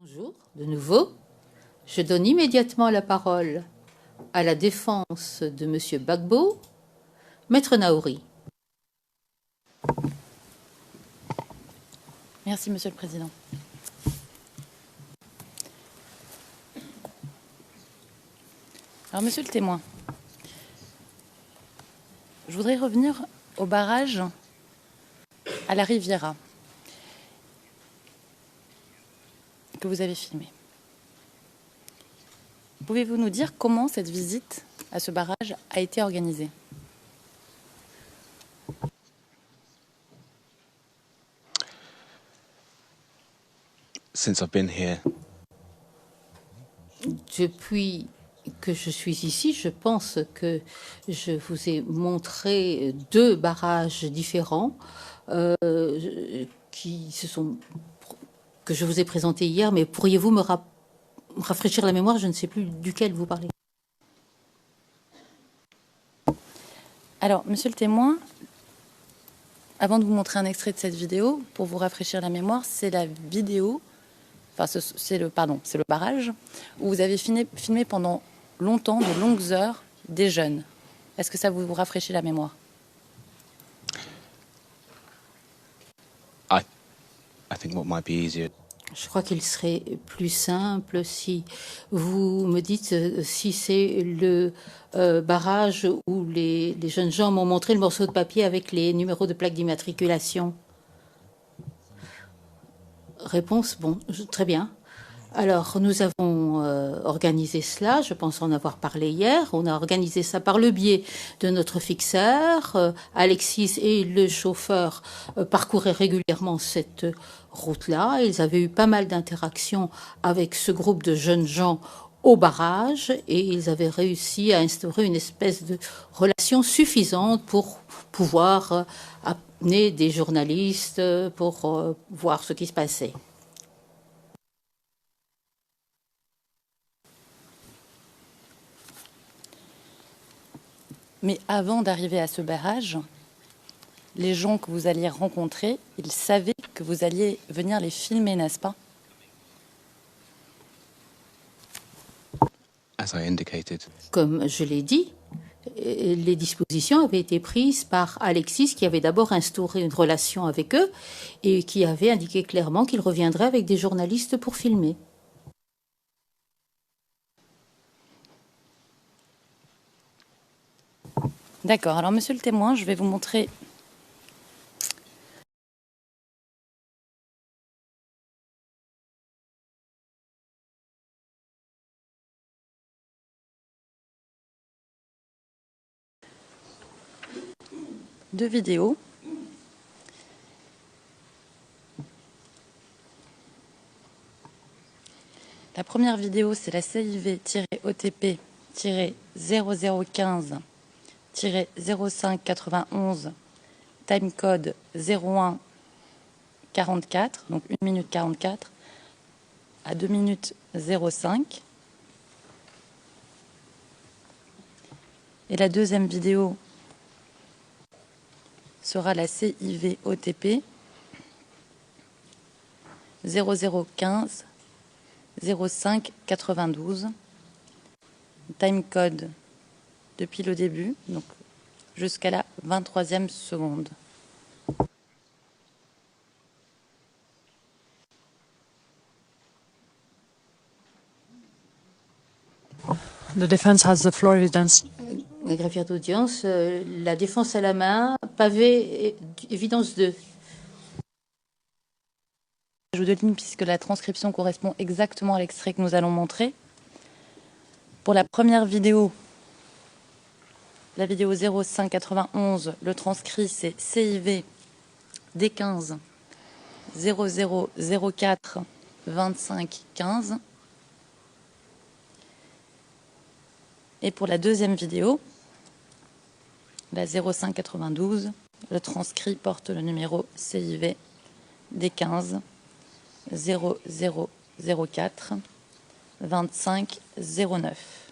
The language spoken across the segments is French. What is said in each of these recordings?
Bonjour, de nouveau. Je donne immédiatement la parole à la défense de Monsieur Gbagbo, Maître Naouri. Merci, Monsieur le Président. Alors, Monsieur le témoin, je voudrais revenir au barrage à la Riviera que vous avez filmé. Pouvez-vous nous dire comment cette visite à ce barrage a été organisée? Since I've been here, Depuis que je suis ici, je pense que je vous ai montré deux barrages différents que je vous ai présentés hier, mais pourriez-vous me rafraîchir la mémoire? Je ne sais plus duquel vous parlez. Alors, Monsieur le témoin, avant de vous montrer un extrait de cette vidéo, pour vous rafraîchir la mémoire, c'est la vidéo, enfin c'est le barrage, où vous avez filmé pendant longtemps, de longues heures, des jeunes. Est-ce que ça vous rafraîchit la mémoire? I think what might be easier. Je crois qu'il serait plus simple si vous me dites si c'est le barrage où les jeunes gens m'ont montré le morceau de papier avec les numéros de plaque d'immatriculation. Réponse, bon, très bien. Alors, nous avons organisé cela, je pense en avoir parlé hier. On a organisé ça par le biais de notre fixeur. Alexis et le chauffeur parcouraient régulièrement cette route-là. Ils avaient eu pas mal d'interactions avec ce groupe de jeunes gens au barrage et ils avaient réussi à instaurer une espèce de relation suffisante pour pouvoir amener des journalistes pour voir ce qui se passait. Mais avant d'arriver à ce barrage, les gens que vous alliez rencontrer, ils savaient que vous alliez venir les filmer, n'est-ce pas? As I indicated, Comme je l'ai dit, les dispositions avaient été prises par Alexis qui avait d'abord instauré une relation avec eux et qui avait indiqué clairement qu'il reviendrait avec des journalistes pour filmer. D'accord. Alors, Monsieur le témoin, je vais vous montrer deux vidéos. La première vidéo, c'est la CIV-OTP-0015-0591, timecode 0144, donc 1 minute 44, à 2 minutes 05. Et la deuxième vidéo sera la CIV-OTP 0015 0592, timecode depuis le début, donc jusqu'à la 23e seconde. The defense has the floor, evidence. La greffière d'audience, la défense à la main, pavé, évidence 2. Ajout de ligne puisque la transcription correspond exactement à l'extrait que nous allons montrer. Pour la première vidéo, la vidéo 0591, le transcrit c'est CIV D15 0004 25 15. Et pour la deuxième vidéo, la 0592, le transcrit porte le numéro CIV D15 0004 25 09.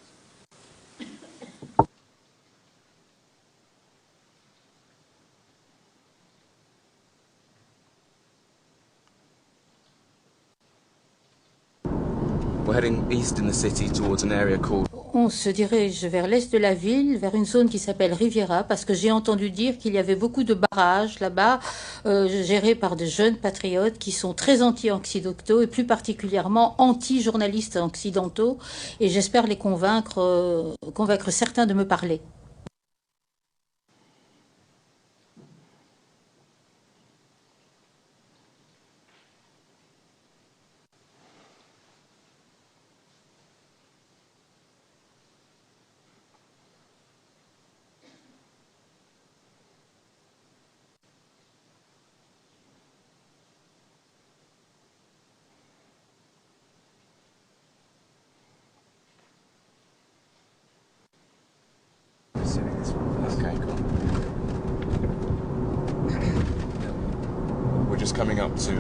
We're heading east in the city towards an area called... On se dirige vers l'est de la ville, vers une zone qui s'appelle Riviera, parce que j'ai entendu dire qu'il y avait beaucoup de barrages là-bas, gérés par de jeunes patriotes qui sont très anti-occidentaux et plus particulièrement anti-journalistes occidentaux. Et j'espère les convaincre certains de me parler. Okay, cool. We're just coming up to...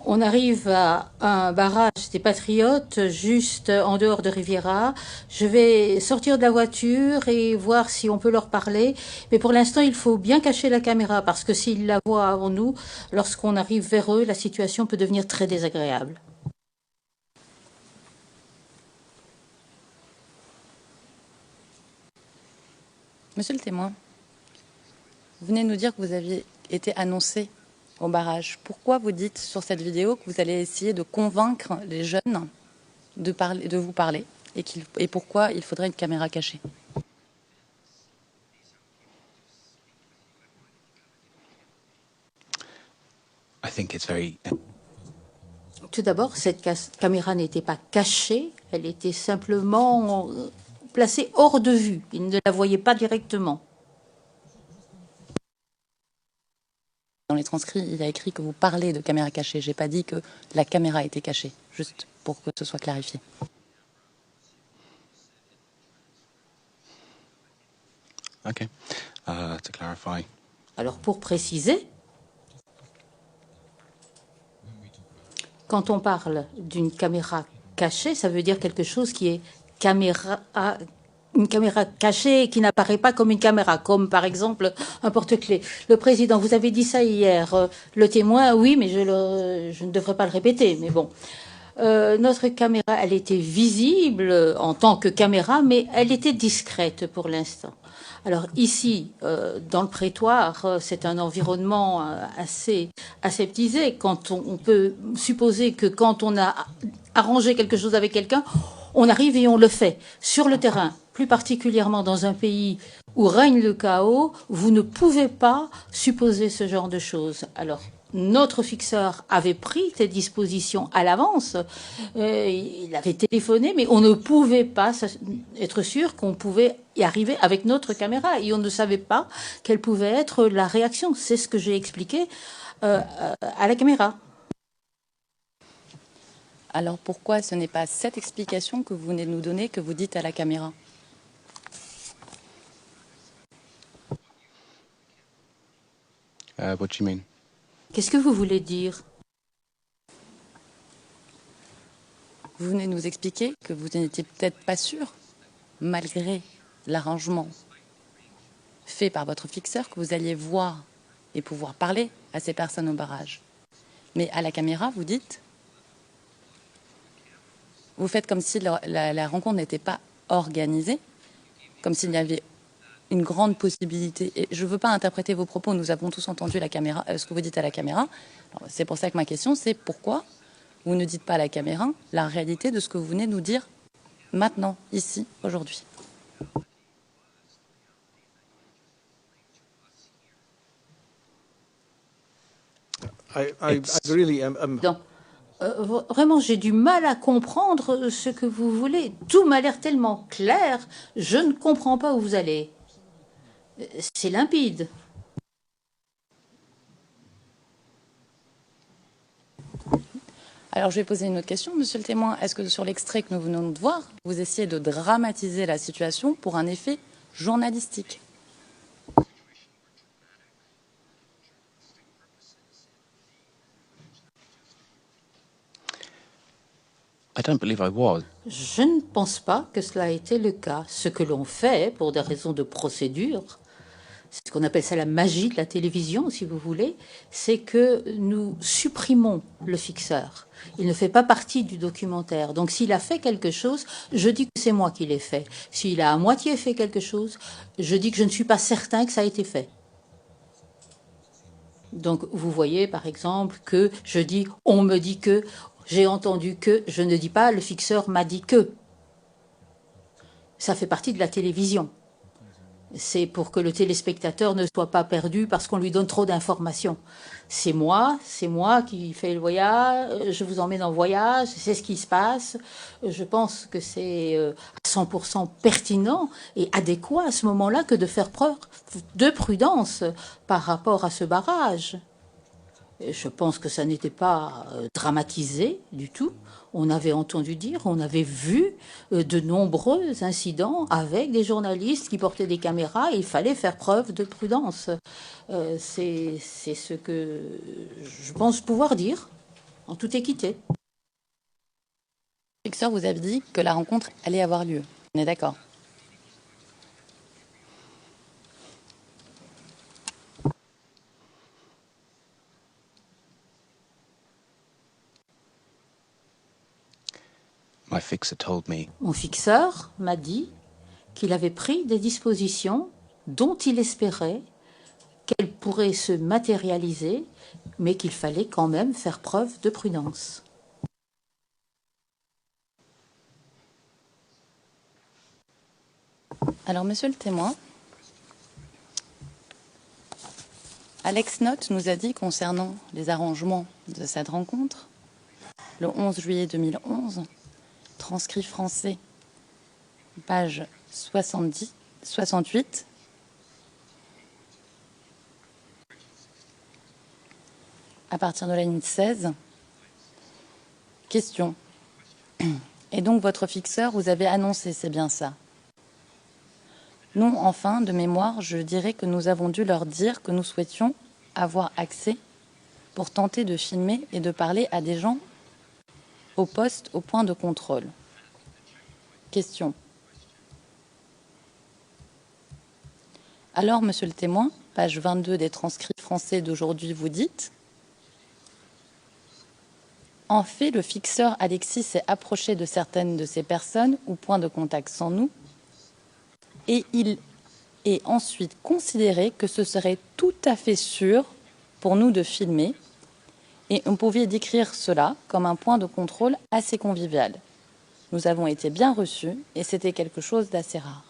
On arrive à un barrage des Patriotes, juste en dehors de Riviera. Je vais sortir de la voiture et voir si on peut leur parler. Mais pour l'instant, il faut bien cacher la caméra, parce que s'ils la voient avant nous, lorsqu'on arrive vers eux, la situation peut devenir très désagréable. Monsieur le témoin, vous venez de nous dire que vous aviez été annoncé au barrage. Pourquoi vous dites sur cette vidéo que vous allez essayer de convaincre les jeunes de vous parler et pourquoi il faudrait une caméra cachée? I think it's very... Tout d'abord, cette caméra n'était pas cachée, elle était simplement placée hors de vue. Ils ne la voyaient pas directement. Dans les transcrits, il a écrit que vous parlez de caméra cachée. Je n'ai pas dit que la caméra était cachée, juste pour que ce soit clarifié. Okay. To clarify. Alors, pour préciser, quand on parle d'une caméra cachée, ça veut dire quelque chose qui est une caméra cachée qui n'apparaît pas comme une caméra, comme par exemple un porte-clés. Le président, vous avez dit ça hier, le témoin, oui, mais je ne devrais pas le répéter, mais bon. Notre caméra, elle était visible en tant que caméra, mais elle était discrète pour l'instant. Alors ici, dans le prétoire, c'est un environnement assez aseptisé. Quand on peut supposer que quand on a arrangé quelque chose avec quelqu'un, on arrive et on le fait. Sur le terrain, plus particulièrement dans un pays où règne le chaos, vous ne pouvez pas supposer ce genre de choses. Alors, notre fixeur avait pris ces dispositions à l'avance. Il avait téléphoné, mais on ne pouvait pas être sûr qu'on pouvait y arriver avec notre caméra. Et on ne savait pas quelle pouvait être la réaction. C'est ce que j'ai expliqué à la caméra. Alors pourquoi ce n'est pas cette explication que vous venez de nous donner que vous dites à la caméra? What do you mean? Qu'est-ce que vous voulez dire? Vous venez de nous expliquer que vous n'étiez peut-être pas sûr, malgré l'arrangement fait par votre fixeur, que vous alliez voir et pouvoir parler à ces personnes au barrage. Mais à la caméra, vous dites, vous faites comme si la rencontre n'était pas organisée, comme s'il y avait une grande possibilité. Et je ne veux pas interpréter vos propos, nous avons tous entendu la caméra, ce que vous dites à la caméra. C'est pour ça que ma question, c'est pourquoi vous ne dites pas à la caméra la réalité de ce que vous venez de nous dire maintenant, ici, aujourd'hui. I really am... Donc, vraiment, j'ai du mal à comprendre ce que vous voulez. Tout m'a l'air tellement clair, je ne comprends pas où vous allez. C'est limpide. Alors, je vais poser une autre question, monsieur le témoin. Est-ce que sur l'extrait que nous venons de voir, vous essayez de dramatiser la situation pour un effet journalistique? I don't believe I was. Je ne pense pas que cela ait été le cas. Ce que l'on fait, pour des raisons de procédure, ce qu'on appelle ça la magie de la télévision, si vous voulez, c'est que nous supprimons le fixeur. Il ne fait pas partie du documentaire. Donc s'il a fait quelque chose, je dis que c'est moi qui l'ai fait. S'il a à moitié fait quelque chose, je dis que je ne suis pas certain que ça a été fait. Donc vous voyez par exemple que je dis on me dit que, j'ai entendu que, je ne dis pas le fixeur m'a dit que. Ça fait partie de la télévision. C'est pour que le téléspectateur ne soit pas perdu parce qu'on lui donne trop d'informations. C'est moi qui fais le voyage, je vous emmène en voyage, c'est ce qui se passe. Je pense que c'est à 100% pertinent et adéquat à ce moment-là que de faire preuve de prudence par rapport à ce barrage. Et je pense que ça n'était pas dramatisé du tout. On avait entendu dire, on avait vu de nombreux incidents avec des journalistes qui portaient des caméras et il fallait faire preuve de prudence. C'est ce que je pense pouvoir dire, en toute équité. Le fixeur vous avez dit que la rencontre allait avoir lieu. On est d'accord? My fixer told me Mon fixeur m'a dit qu'il avait pris des dispositions dont il espérait qu'elles pourraient se matérialiser, mais qu'il fallait quand même faire preuve de prudence. Alors, monsieur le témoin, Alex Note nous a dit concernant les arrangements de cette rencontre, le 11 juillet 2011, transcrit français, page 68, à partir de la ligne 16, question. Et donc votre fixeur, vous avez annoncé, c'est bien ça? Non, enfin, de mémoire, je dirais que nous avons dû leur dire que nous souhaitions avoir accès pour tenter de filmer et de parler à des gens au poste, au point de contrôle. Question. Alors, monsieur le témoin, page 22 des transcrits français d'aujourd'hui, vous dites: en fait, le fixeur Alexis s'est approché de certaines de ces personnes ou points de contact sans nous, et il est ensuite considéré que ce serait tout à fait sûr pour nous de filmer, et on pouvait décrire cela comme un point de contrôle assez convivial. Nous avons été bien reçus et c'était quelque chose d'assez rare.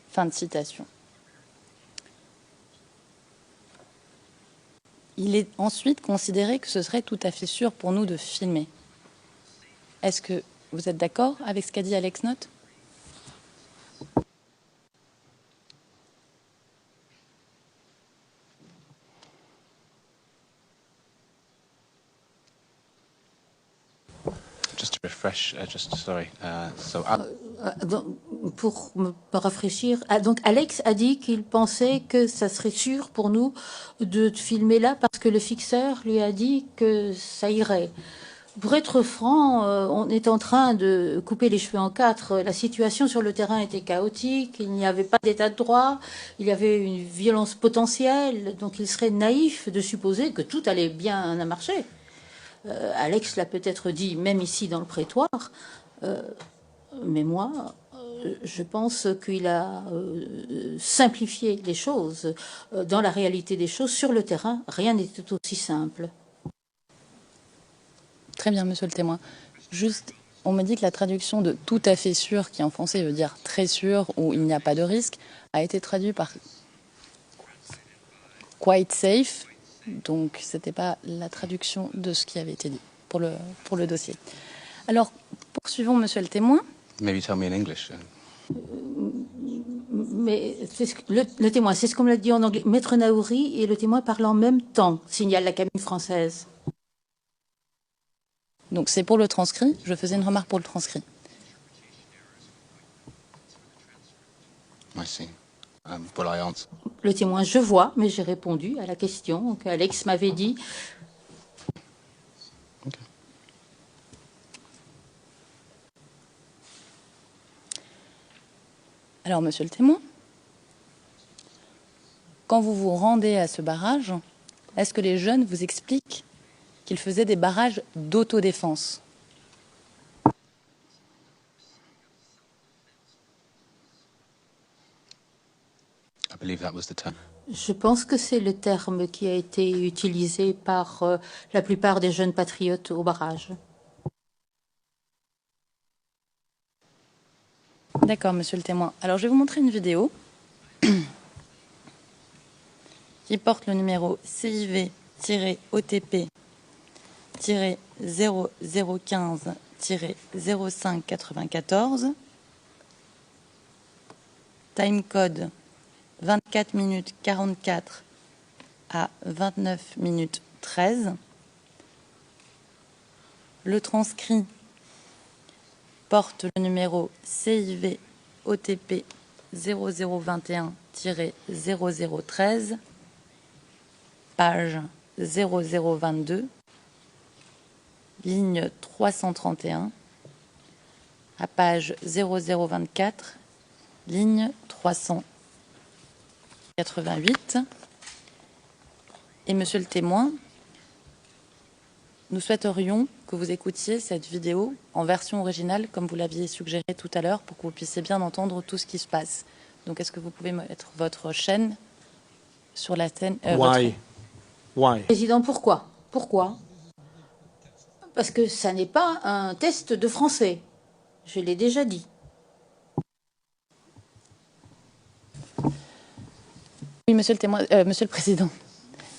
Fin de citation. Il est ensuite considéré que ce serait tout à fait sûr pour nous de filmer. Est-ce que vous êtes d'accord avec ce qu'a dit Alex Note ? just to refresh. Pour me rafraîchir, donc Alex a dit qu'il pensait que ça serait sûr pour nous de filmer là parce que le fixeur lui a dit que ça irait. Pour être franc, on est en train de couper les cheveux en quatre. La situation sur le terrain était chaotique, il n'y avait pas d'état de droit, il y avait une violence potentielle, donc il serait naïf de supposer que tout allait bien marcher. Alex l'a peut-être dit même ici dans le prétoire, mais moi, je pense qu'il a simplifié les choses. Dans la réalité des choses, sur le terrain, rien n'était aussi simple. Très bien, monsieur le témoin. Juste, on me dit que la traduction de tout à fait sûr, qui en français veut dire très sûr ou il n'y a pas de risque, a été traduite par quite safe. Donc, ce n'était pas la traduction de ce qui avait été dit pour le dossier. Alors, poursuivons, monsieur le témoin. Maybe tell me in English. Mais le témoin, c'est ce qu'on me l'a dit en anglais. Maître Naouri et le témoin parlent en même temps, signale la cabine française. Donc, c'est pour le transcrit. Je faisais une remarque pour le transcrit. I see. Will I answer? Le témoin, je vois, mais j'ai répondu à la question. Donc, Alex m'avait dit. Okay. Alors, monsieur le témoin, quand vous vous rendez à ce barrage, est-ce que les jeunes vous expliquent qu'ils faisaient des barrages d'autodéfense? I believe that was the term. Je pense que c'est le terme qui a été utilisé par la plupart des jeunes patriotes au barrage. D'accord, monsieur le témoin. Alors, je vais vous montrer une vidéo qui porte le numéro CIV-OTP-0015-0594. Timecode 24 minutes 44 à 29 minutes 13. Le transcrit porte le numéro CIV OTP 0021-0013, page 0022, ligne 331, à page 0024, ligne 388. Et monsieur le témoin, nous souhaiterions que vous écoutiez cette vidéo en version originale, comme vous l'aviez suggéré tout à l'heure, pour que vous puissiez bien entendre tout ce qui se passe. Donc, est-ce que vous pouvez mettre votre chaîne sur la scène Why? Why? Président, pourquoi? Pourquoi? Parce que ça n'est pas un test de français. Je l'ai déjà dit. Oui, monsieur le témoin, monsieur le président.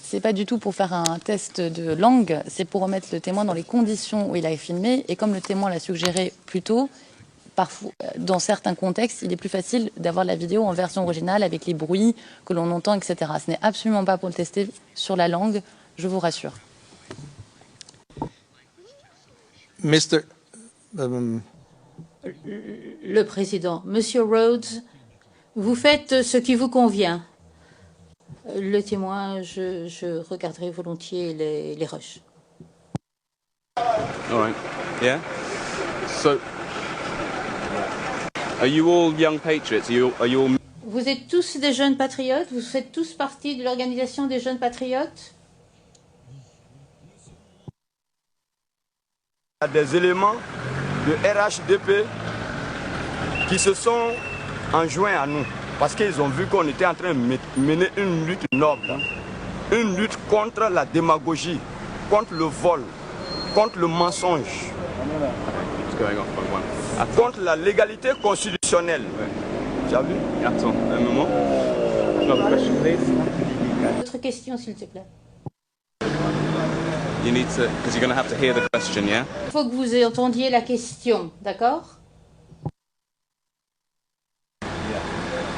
C'est pas du tout pour faire un test de langue, c'est pour remettre le témoin dans les conditions où il a filmé. Et comme le témoin l'a suggéré plus tôt, parfois, dans certains contextes, il est plus facile d'avoir la vidéo en version originale avec les bruits que l'on entend, etc. Ce n'est absolument pas pour le tester sur la langue, je vous rassure. Mr. Le président, Monsieur Rhodes, vous faites ce qui vous convient. Le témoin, je regarderai volontiers les rushs. All right. Yeah. So, are you all young patriots? Are you all? Vous êtes tous des jeunes patriotes? Vous faites tous partie de l'organisation des jeunes patriotes? Il y a des éléments de RHDP qui se sont enjoints à nous parce qu'ils ont vu qu'on était en train de mener une lutte noble, une lutte contre la démagogie, contre le vol, contre le mensonge, contre la légalité constitutionnelle. Tu as vu? Attends, un moment. Another question, please. Autre question, s'il te plaît. You need to, because you're going to have to hear the question, yeah? Il faut que vous entendiez la question, d'accord?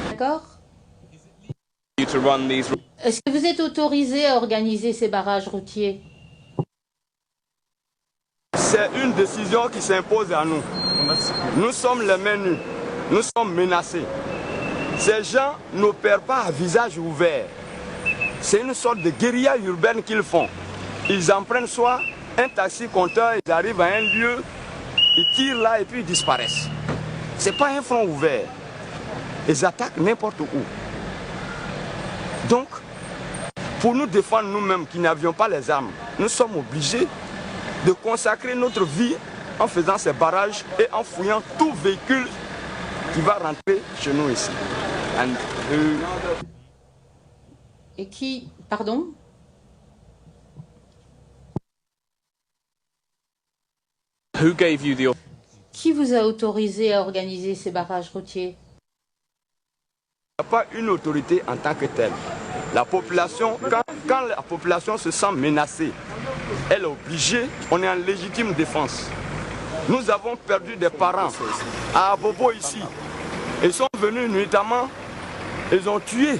D'accord? You to run these. Est-ce que vous êtes autorisé à organiser ces barrages routiers? C'est une décision qui s'impose à nous. Nous sommes les mains nues. Nous sommes menacés. Ces gens n'opèrent pas à visage ouvert. C'est une sorte de guérilla urbaine qu'ils font. Ils en prennent soit un taxi-compteur, ils arrivent à un lieu, ils tirent là et puis ils disparaissent. Ce n'est pas un front ouvert. Ils attaquent n'importe où. Donc, pour nous défendre nous-mêmes qui n'avions pas les armes, nous sommes obligés de consacrer notre vie en faisant ces barrages et en fouillant tout véhicule qui va rentrer chez nous ici. Et qui, pardon? Who gave you the? Qui vous a autorisé à organiser ces barrages routiers? Il n'y a pas une autorité en tant que telle. La population, quand la population se sent menacée, elle est obligée, on est en légitime défense. Nous avons perdu des parents à Abobo ici. Ils sont venus nuitamment, ils ont tué,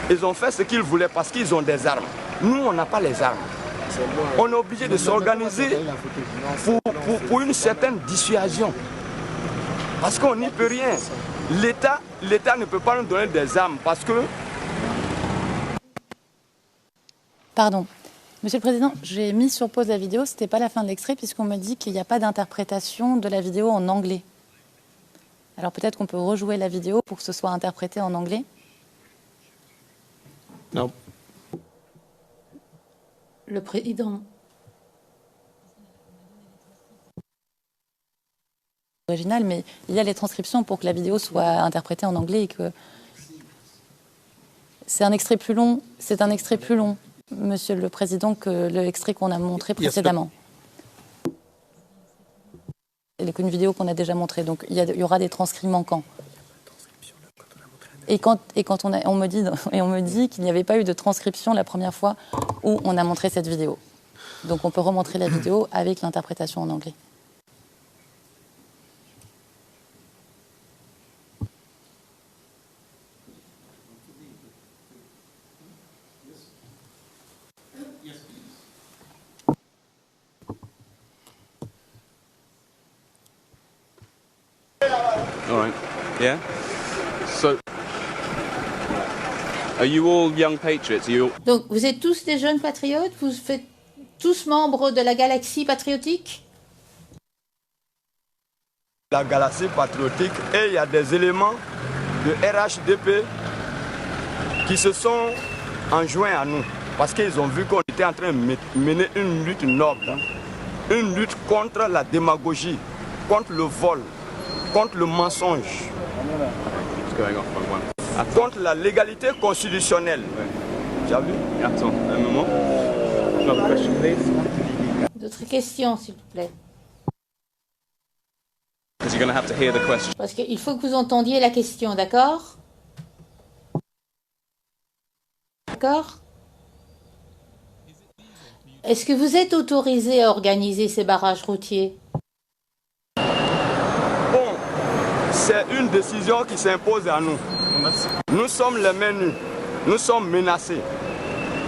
ils ont fait ce qu'ils voulaient parce qu'ils ont des armes. Nous, on n'a pas les armes. On est obligé de s'organiser pour une certaine dissuasion. Parce qu'on n'y peut rien. L'État ne peut pas nous donner des armes parce que... Pardon. Monsieur le Président, j'ai mis sur pause la vidéo. Ce n'était pas la fin de l'extrait puisqu'on me dit qu'il n'y a pas d'interprétation de la vidéo en anglais. Alors peut-être qu'on peut rejouer la vidéo pour que ce soit interprété en anglais. No. Le président. Original, mais il y a les transcriptions pour que la vidéo soit interprétée en anglais et que c'est un extrait plus long. C'est un extrait plus long, Monsieur le Président, que l'extrait qu'on a montré précédemment. Et qu'une vidéo qu'on a déjà montrée. Donc il y aura des transcrits manquants. Et quand on me dit qu'il n'y avait pas eu de transcription la première fois où on a montré cette vidéo. Donc on peut remontrer la vidéo avec l'interprétation en anglais. All right. Yeah? So, are you all young patriots? Are you all... Donc, vous êtes tous des jeunes patriotes? Vous faites tous membres de la galaxie patriotique? La galaxie patriotique, et il y a des éléments de RHDP qui se sont enjoints à nous parce qu'ils ont vu qu'on était en train de mener une lutte noble, une lutte contre la démagogie, contre le vol, contre le mensonge, It's going off by one. contre la légalité constitutionnelle. Tu as vu? Attends, un moment. Another question, please. D'autres questions, s'il vous plaît? Because you're going to have to hear the question. Parce qu'il faut que vous entendiez la question, d'accord? D'accord? Est-ce que vous êtes autorisé à organiser ces barrages routiers? Bon, c'est une décision qui s'impose à nous. Nous sommes les mains nues, nous sommes menacés.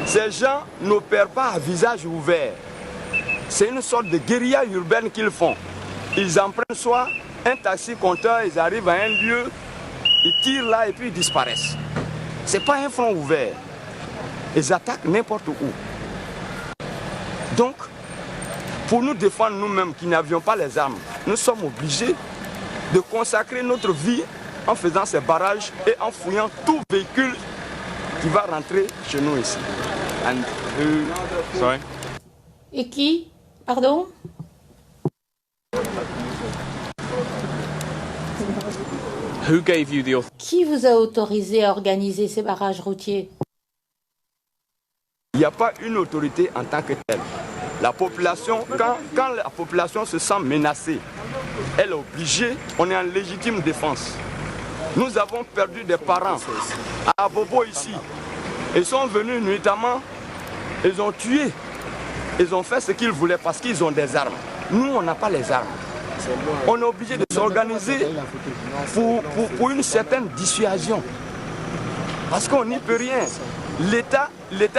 Ces gens n'opèrent pas à visage ouvert. C'est une sorte de guérilla urbaine qu'ils font. Ils en prennent soit un taxi-compteur, ils arrivent à un lieu, ils tirent là et puis ils disparaissent. Ce n'est pas un front ouvert. Ils attaquent n'importe où. Donc, pour nous défendre nous-mêmes qui n'avions pas les armes, nous sommes obligés de consacrer notre vie en faisant ces barrages et en fouillant tout véhicule qui va rentrer chez nous ici. And who... Sorry? Et qui? Pardon? Who gave you the authority? Qui vous a autorisé à organiser ces barrages routiers? Il n'y a pas une autorité en tant que telle. La population, quand la population se sent menacée, elle est obligée, on est en légitime défense. Nous avons perdu des parents à Bobo ici. Ils sont venus nuitamment, ils ont tué, ils ont fait ce qu'ils voulaient parce qu'ils ont des armes. Nous, on n'a pas les armes. On est obligé de s'organiser pour une certaine dissuasion. Parce qu'on n'y peut rien. L'État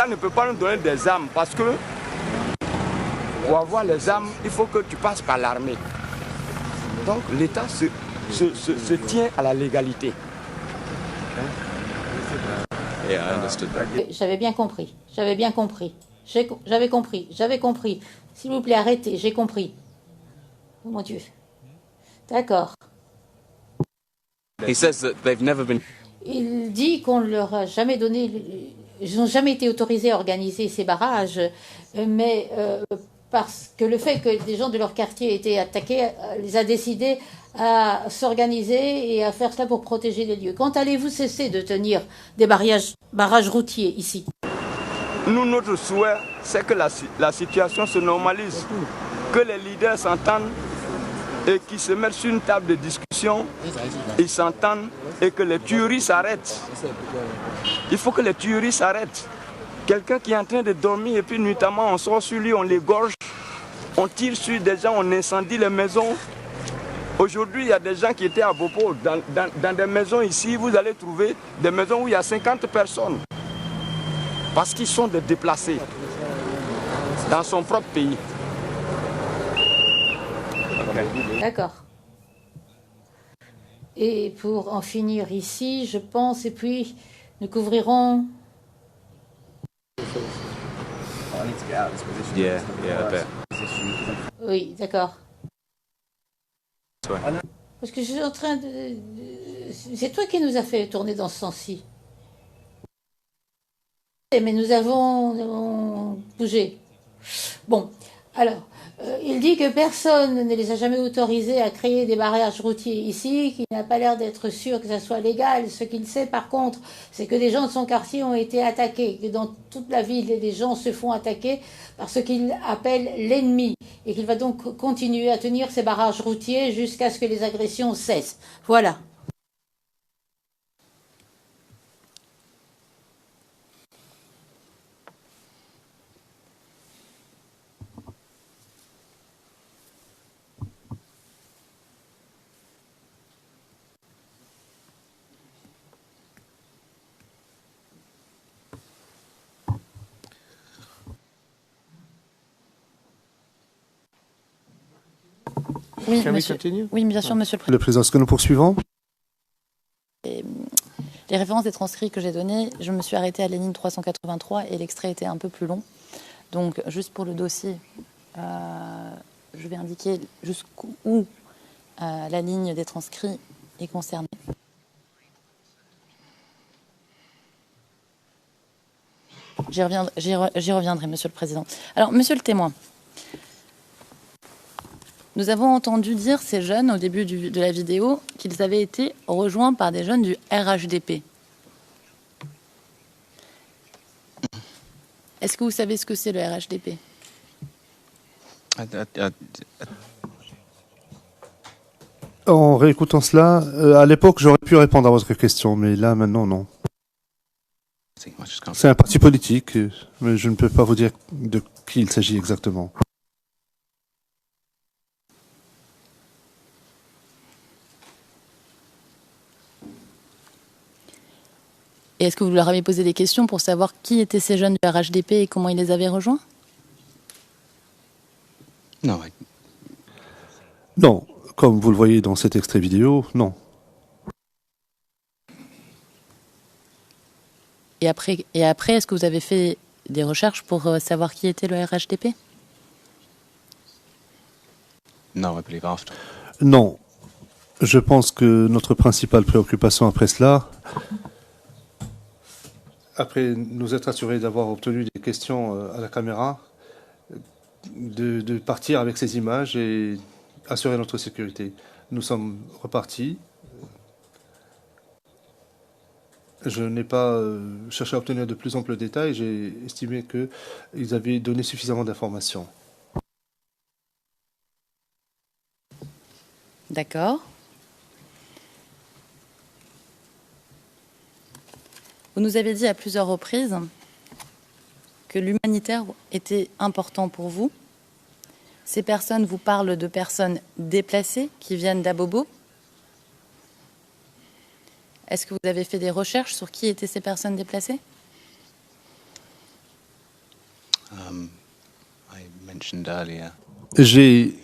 ne peut pas nous donner des armes parce que pour avoir les armes, il faut que tu passes par l'armée. Donc l'État se tient à la légalité. Yeah, I understood that. J'avais bien compris. J'avais bien compris. J'avais compris. J'avais compris. S'il vous plaît, arrêtez. J'ai compris. Oh mon Dieu. D'accord. He says that they've never been... Il dit qu'on ne leur a jamais donné... Ils n'ont jamais été autorisés à organiser ces barrages, mais parce que le fait que des gens de leur quartier étaient attaqués les a décidés à s'organiser et à faire cela pour protéger les lieux. Quand allez-vous cesser de tenir des barrages routiers ici? Nous, notre souhait, c'est que la situation se normalise, que les leaders s'entendent et qu'ils se mettent sur une table de discussion, ils s'entendent et que les tueries s'arrêtent. Il faut que les tueries s'arrêtent. Quelqu'un qui est en train de dormir et puis nuitamment on sort sur lui, on l'égorge, on tire sur des gens, on incendie les maisons. Aujourd'hui, il y a des gens qui étaient à Bopo. Dans des maisons ici, vous allez trouver des maisons où il y a 50 personnes. Parce qu'ils sont des déplacés dans son propre pays. D'accord. Et pour en finir ici, je pense, et puis nous couvrirons... Yeah, I bet. Oui, d'accord. Ouais. Parce que je suis en train c'est toi qui nous as fait tourner dans ce sens-ci. mais nous avons bougé. Bon, alors, il dit que personne ne les a jamais autorisés à créer des barrages routiers ici, qu'il n'a pas l'air d'être sûr que ça soit légal. Ce qu'il sait par contre, c'est que des gens de son quartier ont été attaqués, que dans toute la ville, les gens se font attaquer par ce qu'il appelle l'ennemi, et qu'il va donc continuer à tenir ces barrages routiers jusqu'à ce que les agressions cessent. Voilà. Oui, Can we monsieur. continue? Oui, bien sûr, Monsieur le Président. Le Président, est-ce que nous poursuivons? Les références des transcrits que j'ai donnés, je me suis arrêtée à la ligne 383 et l'extrait était un peu plus long. Donc, juste pour le dossier, je vais indiquer jusqu'où la ligne des transcrits est concernée. J'y reviendrai, Monsieur le Président. Alors, Monsieur le témoin, nous avons entendu dire ces jeunes, au début de la vidéo, qu'ils avaient été rejoints par des jeunes du RHDP. Est-ce que vous savez ce que c'est le RHDP? En réécoutant cela, à l'époque, j'aurais pu répondre à votre question, mais là, maintenant, non. C'est un parti politique, mais je ne peux pas vous dire de qui il s'agit exactement. Et est-ce que vous leur avez posé des questions pour savoir qui étaient ces jeunes du RHDP et comment ils les avaient rejoints? No, Non, comme vous le voyez dans cet extrait vidéo, non. Et après, est-ce que vous avez fait des recherches pour savoir qui était le RHDP? no, I believe after. Non. Je pense que notre principale préoccupation après cela, après nous être assurés d'avoir obtenu des questions à la caméra, de partir avec ces images et assurer notre sécurité. Nous sommes repartis. Je n'ai pas cherché à obtenir de plus amples détails. J'ai estimé qu'ils avaient donné suffisamment d'informations. D'accord. Vous nous avez dit à plusieurs reprises que l'humanitaire était important pour vous. Ces personnes vous parlent de personnes déplacées qui viennent d'Abobo. Est-ce que vous avez fait des recherches sur qui étaient ces personnes déplacées? I mentioned earlier. J'ai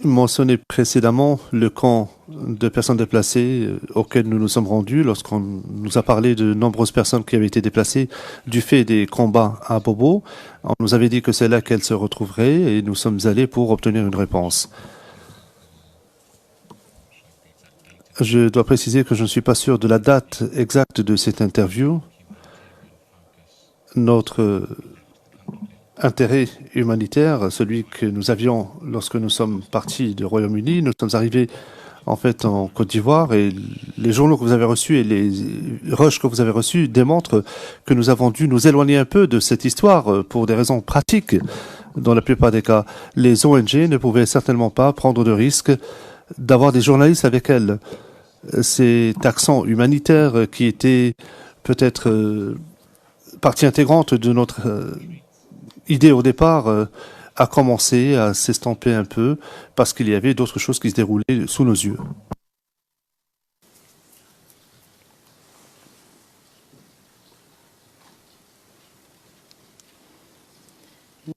mentionné précédemment le camp de personnes déplacées auquel nous nous sommes rendus lorsqu'on nous a parlé de nombreuses personnes qui avaient été déplacées du fait des combats à Bobo. On nous avait dit que c'est là qu'elles se retrouveraient et nous sommes allés pour obtenir une réponse. Je dois préciser que je ne suis pas sûr de la date exacte de cette interview. Notre intérêt humanitaire, celui que nous avions lorsque nous sommes partis du Royaume-Uni, nous sommes arrivés en fait en Côte d'Ivoire et les journaux que vous avez reçus et les rushs que vous avez reçus démontrent que nous avons dû nous éloigner un peu de cette histoire pour des raisons pratiques. Dans la plupart des cas, les ONG ne pouvaient certainement pas prendre de risque d'avoir des journalistes avec elles. Cet accent humanitaire qui était peut-être partie intégrante de notre idée au départ a commencé à s'estomper un peu parce qu'il y avait d'autres choses qui se déroulaient sous nos yeux.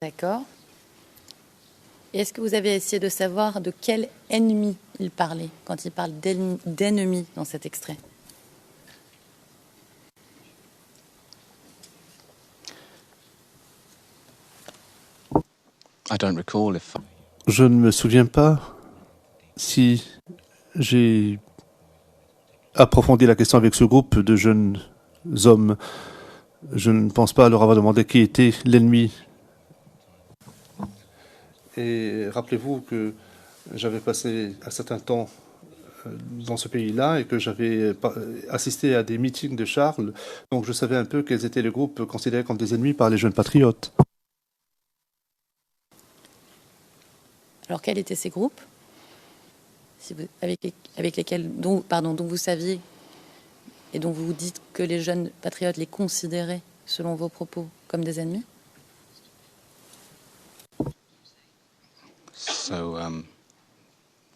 D'accord. Et est-ce que vous avez essayé de savoir de quel ennemi il parlait quand il parle d'ennemi dans cet extrait? I don't recall if. Je ne me souviens pas si j'ai approfondi la question avec ce groupe de jeunes hommes. Je ne pense pas leur avoir demandé qui était l'ennemi. Et rappelez-vous que j'avais passé un certain temps dans ce pays-là et que j'avais assisté à des meetings de Charles, donc je savais un peu quels étaient les groupes considérés comme des ennemis par les jeunes patriotes. Alors, quels étaient ces groupes avec lesquels, dont vous saviez et dont vous dites que les jeunes patriotes les considéraient, selon vos propos, comme des ennemis? So,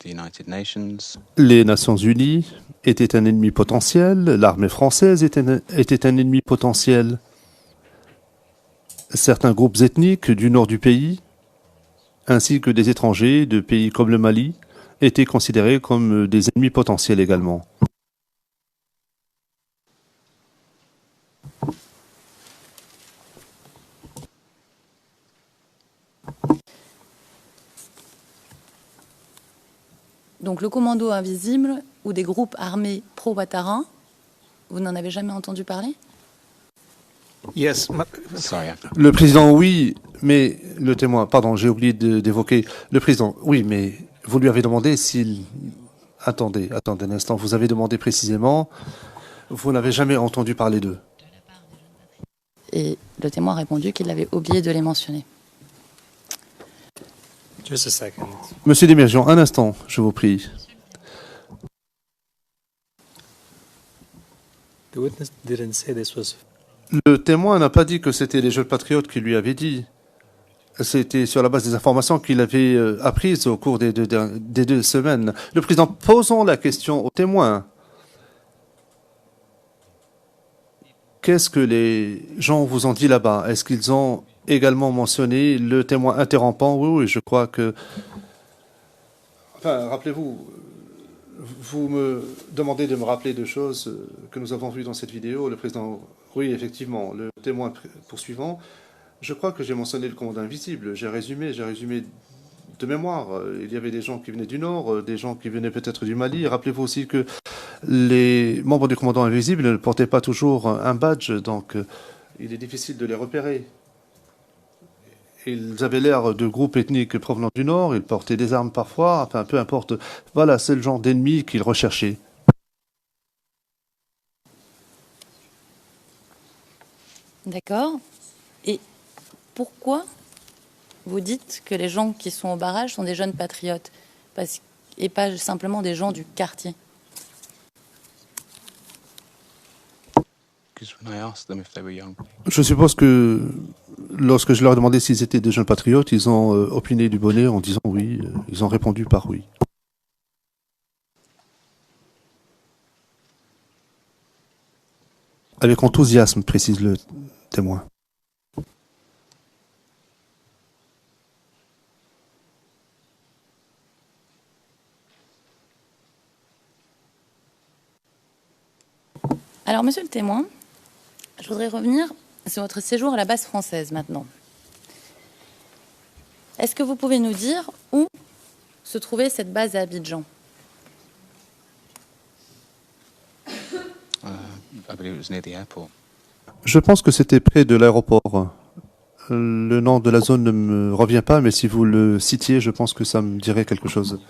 the United Nations, Les Nations Unies étaient un ennemi potentiel, l'armée française était un ennemi potentiel. Certains groupes ethniques du nord du pays, ainsi que des étrangers de pays comme le Mali, étaient considérés comme des ennemis potentiels également. Donc le commando invisible ou des groupes armés pro-Ouattara, vous n'en avez jamais entendu parler? Yes. sorry, Le président, oui, mais le témoin, pardon, j'ai oublié d'évoquer le président, oui, mais vous lui avez demandé s'il... Attendez un instant, vous avez demandé précisément, vous n'avez jamais entendu parler d'eux. Et le témoin a répondu qu'il avait oublié de les mentionner. Just a second. Monsieur Desmergions, un instant, je vous prie. The witness didn't say this was. Le témoin n'a pas dit que c'était les jeunes patriotes qui lui avaient dit. C'était sur la base des informations qu'il avait apprises au cours des deux semaines. Le président, posons la question au témoin. Qu'est-ce que les gens vous ont dit là-bas? Est-ce qu'ils ont également mentionné le témoin interrompant? Oui, je crois que... Enfin, rappelez-vous, vous me demandez de me rappeler de choses que nous avons vues dans cette vidéo. Le président, oui, effectivement, le témoin poursuivant. Je crois que j'ai mentionné le commandant invisible. J'ai résumé de mémoire. Il y avait des gens qui venaient du Nord, des gens qui venaient peut-être du Mali. Rappelez-vous aussi que les membres du commandant invisible ne portaient pas toujours un badge, donc il est difficile de les repérer. Ils avaient l'air de groupes ethniques provenant du Nord, ils portaient des armes parfois, enfin peu importe. Voilà, c'est le genre d'ennemis qu'ils recherchaient. D'accord. Et pourquoi vous dites que les gens qui sont au barrage sont des jeunes patriotes et pas simplement des gens du quartier? because when I asked them if they were young, Je suppose que lorsque je leur ai demandé s'ils étaient des jeunes patriotes, ils ont opiné du bonnet en disant oui. Ils ont répondu par oui. Avec enthousiasme, précise le témoin. Alors, monsieur le témoin, je voudrais revenir sur votre séjour à la base française maintenant. Est-ce que vous pouvez nous dire où se trouvait cette base à Abidjan? I believe it was near the airport. Je pense que c'était près de l'aéroport. Le nom de la zone ne me revient pas, mais si vous le citiez, je pense que ça me dirait quelque chose.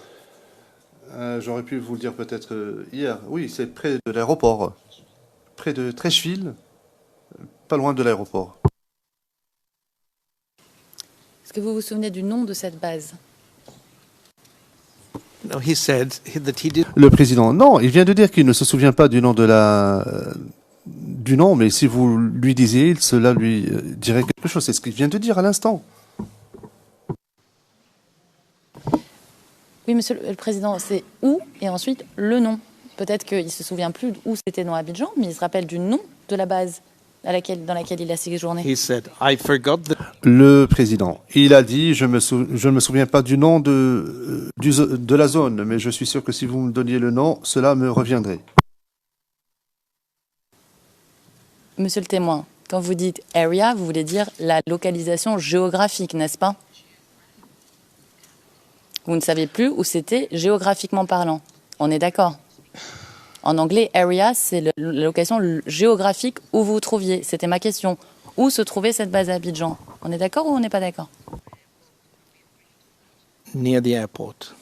J'aurais pu vous le dire peut-être hier. Oui, c'est près de l'aéroport. Près de Trècheville, pas loin de l'aéroport. Est-ce que vous vous souvenez du nom de cette base? No, he said that he did. Le président, non, il vient de dire qu'il ne se souvient pas du nom du nom, mais si vous lui disiez, cela lui dirait quelque chose. C'est ce qu'il vient de dire à l'instant. Oui, monsieur le président, c'est où et ensuite le nom. Peut-être qu'il ne se souvient plus où c'était dans Abidjan, mais il se rappelle du nom de la base dans laquelle il a séjourné. He said, I forgot the. Le président, il a dit, je ne me souviens pas du nom de la zone, mais je suis sûr que si vous me donniez le nom, cela me reviendrait. Monsieur le témoin, quand vous dites area, vous voulez dire la localisation géographique, n'est-ce pas? Vous ne savez plus où c'était géographiquement parlant. On est d'accord? En anglais, area, c'est la location géographique où vous vous trouviez. C'était ma question. Où se trouvait cette base à Abidjan? On est d'accord ou on n'est pas d'accord? Near the airport.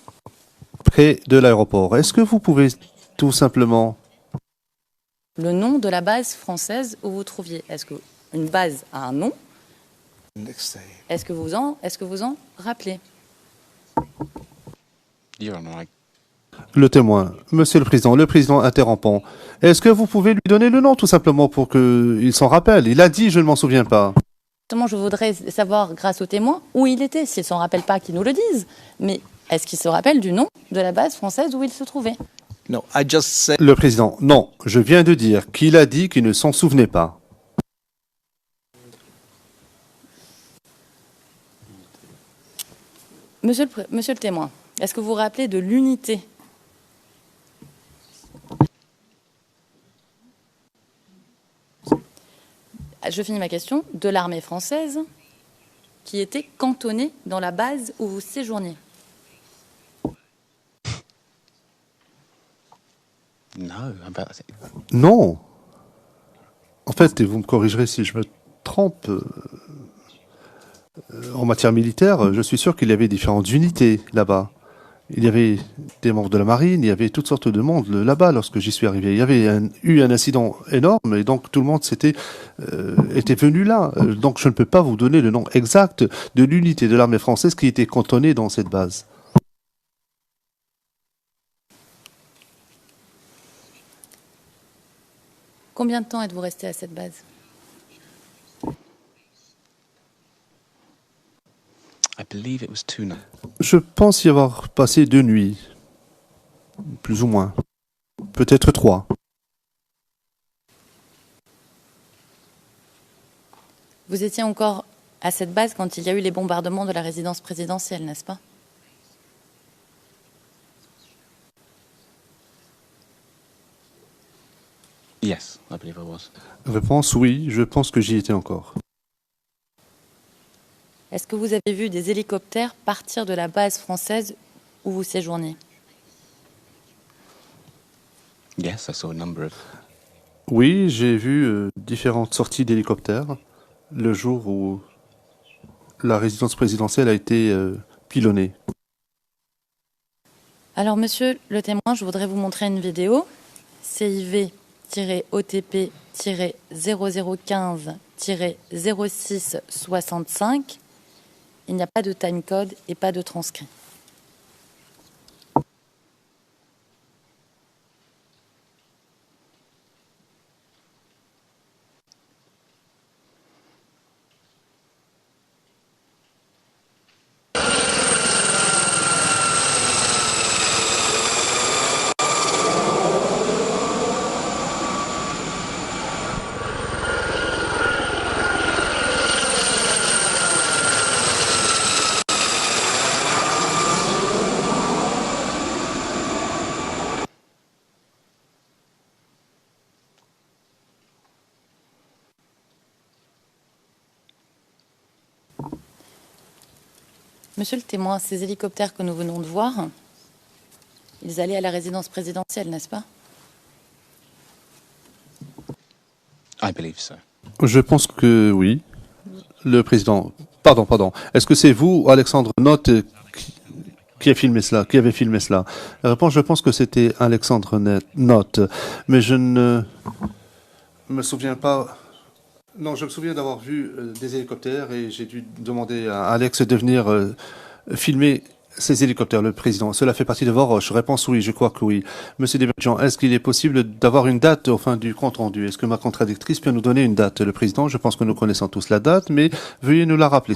Près de l'aéroport. Est-ce que vous pouvez tout simplement... Le nom de la base française où vous trouviez. Est-ce qu'une base a un nom? Est-ce que vous en rappelez? Your Honor, Le témoin. Monsieur le président interrompant. Est-ce que vous pouvez lui donner le nom tout simplement pour qu'il s'en rappelle? Il a dit, je ne m'en souviens pas. Justement, je voudrais savoir, grâce au témoin, où il était. S'il ne s'en rappelle pas, qu'il nous le dise. Mais est-ce qu'il se rappelle du nom de la base française où il se trouvait? No, I just said. Le président. Non, je viens de dire qu'il a dit qu'il ne s'en souvenait pas. Monsieur le témoin, est-ce que vous vous rappelez de l'unité? Je finis ma question. De l'armée française qui était cantonnée dans la base où vous séjourniez. no, Non. En fait, et vous me corrigerez si je me trompe, en matière militaire, je suis sûr qu'il y avait différentes unités là-bas. Il y avait des membres de la marine, il y avait toutes sortes de monde là-bas lorsque j'y suis arrivé. Il y avait eu un incident énorme et donc tout le monde était venu là. Donc je ne peux pas vous donner le nom exact de l'unité de l'armée française qui était cantonnée dans cette base. Combien de temps êtes-vous resté à cette base? I believe it was 2 nights. Je pense y avoir passé 2 nuits, plus ou moins, peut-être 3. Vous étiez encore à cette base quand il y a eu les bombardements de la résidence présidentielle, n'est-ce pas? Yes, I believe I was. Réponse oui, je pense que j'y étais encore. Est-ce que vous avez vu des hélicoptères partir de la base française où vous séjourniez? Yes, I saw a number of. Oui, j'ai vu différentes sorties d'hélicoptères le jour où la résidence présidentielle a été pilonnée. Alors, monsieur le témoin, je voudrais vous montrer une vidéo. CIV-OTP-0015-0665. Il n'y a pas de timecode et pas de transcrit. Monsieur le témoin, ces hélicoptères que nous venons de voir, ils allaient à la résidence présidentielle, n'est-ce pas? I believe so. Je pense que oui. Le président... Pardon. Est-ce que c'est vous, Alexandre Note, qui a filmé cela, qui avait filmé cela? La réponse, je pense que c'était Alexandre Note. Mais je ne me souviens pas... Non, je me souviens d'avoir vu des hélicoptères et j'ai dû demander à Alex de venir filmer ces hélicoptères, le président. Cela fait partie de vos roches. Réponse oui, je crois que oui. Monsieur Desbergeon, est-ce qu'il est possible d'avoir une date au fin du compte rendu? Est-ce que ma contradictrice peut nous donner une date? Le président, je pense que nous connaissons tous la date, mais veuillez nous la rappeler.